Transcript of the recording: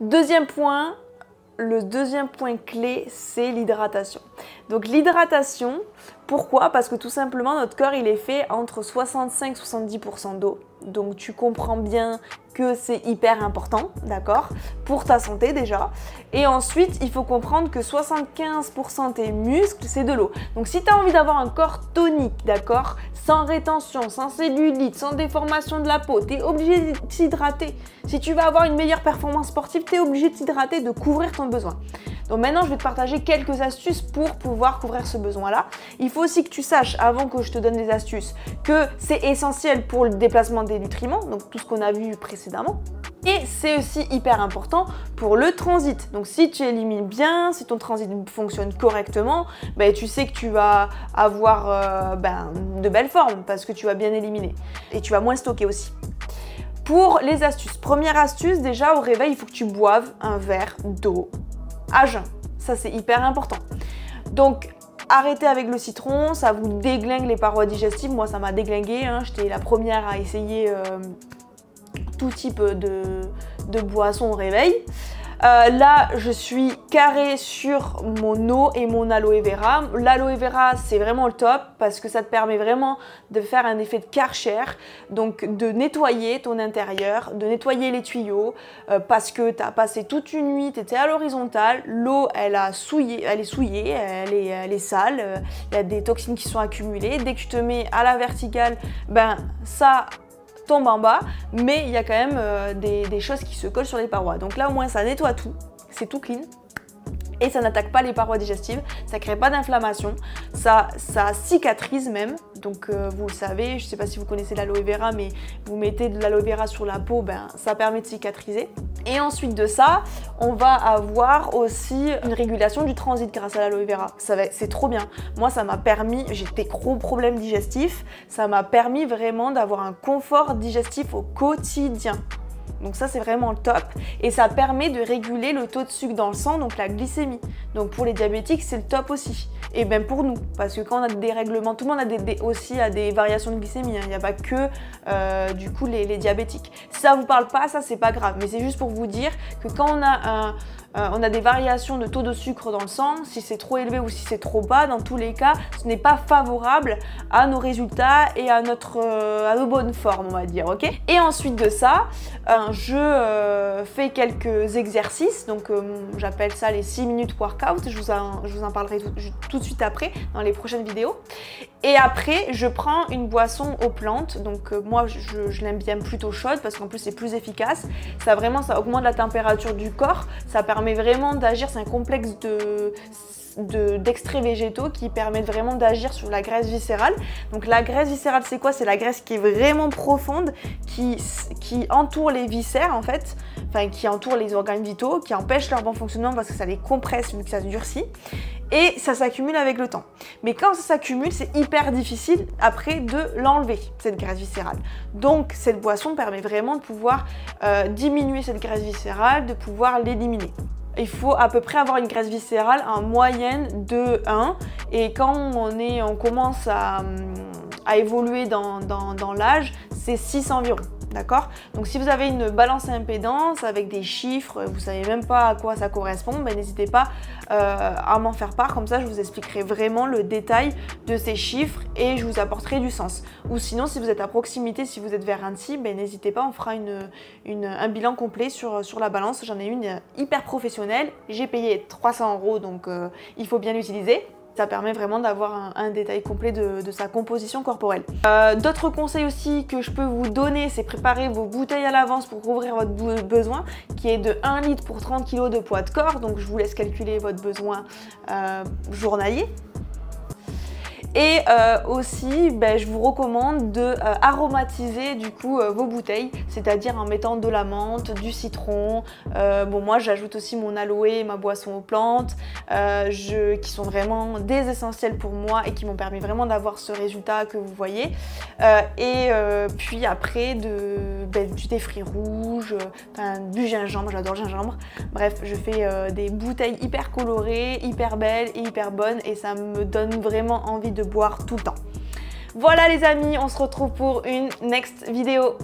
Deuxième point, le deuxième point clé, c'est l'hydratation. Donc l'hydratation, pourquoi? Parce que tout simplement, notre corps, il est fait entre 65-70% d'eau. Donc tu comprends bien que c'est hyper important, d'accord? Pour ta santé déjà. Et ensuite, il faut comprendre que 75% de tes muscles, c'est de l'eau. Donc si tu as envie d'avoir un corps tonique, d'accord? Sans rétention, sans cellulite, sans déformation de la peau, tu es obligé de t'hydrater. Si tu vas avoir une meilleure performance sportive, tu es obligé de t'hydrater, de couvrir ton besoin. Donc maintenant, je vais te partager quelques astuces pour pouvoir couvrir ce besoin-là. Il faut aussi que tu saches, avant que je te donne les astuces, que c'est essentiel pour le déplacement des nutriments, donc tout ce qu'on a vu précédemment. Et c'est aussi hyper important pour le transit. Donc si tu élimines bien, si ton transit fonctionne correctement, ben, tu sais que tu vas avoir de belles formes parce que tu vas bien éliminer. Et tu vas moins stocker aussi. Pour les astuces, première astuce, déjà au réveil, il faut que tu boives un verre d'eau à jeun. Ça, c'est hyper important. Donc, arrêtez avec le citron, ça vous déglingue les parois digestives. Moi, ça m'a déglingué, hein. J'étais la première à essayer tout type de boisson au réveil. Là, je suis carrée sur mon eau et mon aloe vera. L'aloe vera, c'est vraiment le top parce que ça te permet vraiment de faire un effet de Karcher, donc de nettoyer ton intérieur, de nettoyer les tuyaux parce que tu as passé toute une nuit, tu étais à l'horizontale, l'eau, elle est souillée, elle est sale, il y a des toxines qui sont accumulées. Dès que tu te mets à la verticale, ben ça tombe en bas, mais il y a quand même des choses qui se collent sur les parois. Donc là, au moins, ça nettoie tout, c'est tout clean. Et ça n'attaque pas les parois digestives, ça ne crée pas d'inflammation, ça cicatrise même. Donc vous le savez, je ne sais pas si vous connaissez l'aloe vera, mais vous mettez de l'aloe vera sur la peau, ben, ça permet de cicatriser. Et ensuite de ça, on va avoir aussi une régulation du transit grâce à l'aloe vera. C'est trop bien. Moi, ça m'a permis, j'ai des gros problèmes digestifs, ça m'a permis vraiment d'avoir un confort digestif au quotidien. Donc ça, c'est vraiment le top. Et ça permet de réguler le taux de sucre dans le sang, donc la glycémie. Donc pour les diabétiques, c'est le top aussi. Et même pour nous, parce que quand on a des dérèglements, tout le monde a aussi des variations de glycémie. Hein. Il n'y a pas que du coup les diabétiques. Si ça ne vous parle pas, ça, c'est pas grave. Mais c'est juste pour vous dire que quand on a des variations de taux de sucre dans le sang, si c'est trop élevé ou si c'est trop bas, dans tous les cas, ce n'est pas favorable à nos résultats et à nos bonnes formes, on va dire, ok? Et ensuite de ça, je fais quelques exercices, donc j'appelle ça les 6 minutes workout, je vous en parlerai tout de suite après, dans les prochaines vidéos. Et après, je prends une boisson aux plantes, donc moi je l'aime bien plutôt chaude parce qu'en plus c'est plus efficace. Ça augmente la température du corps, ça permet vraiment d'agir, c'est un complexe d'extraits végétaux qui permettent vraiment d'agir sur la graisse viscérale. Donc la graisse viscérale, c'est quoi? C'est la graisse qui est vraiment profonde, qui entoure les viscères en fait, enfin qui entoure les organes vitaux, qui empêche leur bon fonctionnement parce que ça les compresse vu que ça se durcit. Et ça s'accumule avec le temps. Mais quand ça s'accumule, c'est hyper difficile après de l'enlever, cette graisse viscérale. Donc cette boisson permet vraiment de pouvoir diminuer cette graisse viscérale, de pouvoir l'éliminer. Il faut à peu près avoir une graisse viscérale en moyenne de 1. Et quand on commence à évoluer dans l'âge, c'est 6 environ. D'accord? Donc si vous avez une balance à impédance avec des chiffres, vous ne savez même pas à quoi ça correspond, ben, n'hésitez pas à m'en faire part, comme ça je vous expliquerai vraiment le détail de ces chiffres et je vous apporterai du sens. Ou sinon, si vous êtes à proximité, si vous êtes vers Annecy, ben, n'hésitez pas, on fera un bilan complet sur la balance. J'en ai une hyper professionnelle, j'ai payé 300 €, donc il faut bien l'utiliser. Ça permet vraiment d'avoir un détail complet de sa composition corporelle. D'autres conseils aussi que je peux vous donner, c'est préparer vos bouteilles à l'avance pour couvrir votre besoin, qui est de 1 litre pour 30 kg de poids de corps. Donc je vous laisse calculer votre besoin journalier. Et aussi, ben, je vous recommande de aromatiser du coup vos bouteilles, c'est-à-dire en mettant de la menthe, du citron. Bon, moi, j'ajoute aussi mon aloe et ma boisson aux plantes, qui sont vraiment des essentiels pour moi et qui m'ont permis vraiment d'avoir ce résultat que vous voyez. Puis après, du thé fruits rouges, du gingembre, j'adore le gingembre. Bref, je fais des bouteilles hyper colorées, hyper belles et hyper bonnes et ça me donne vraiment envie de boire tout le temps. Voilà les amis, on se retrouve pour une next vidéo.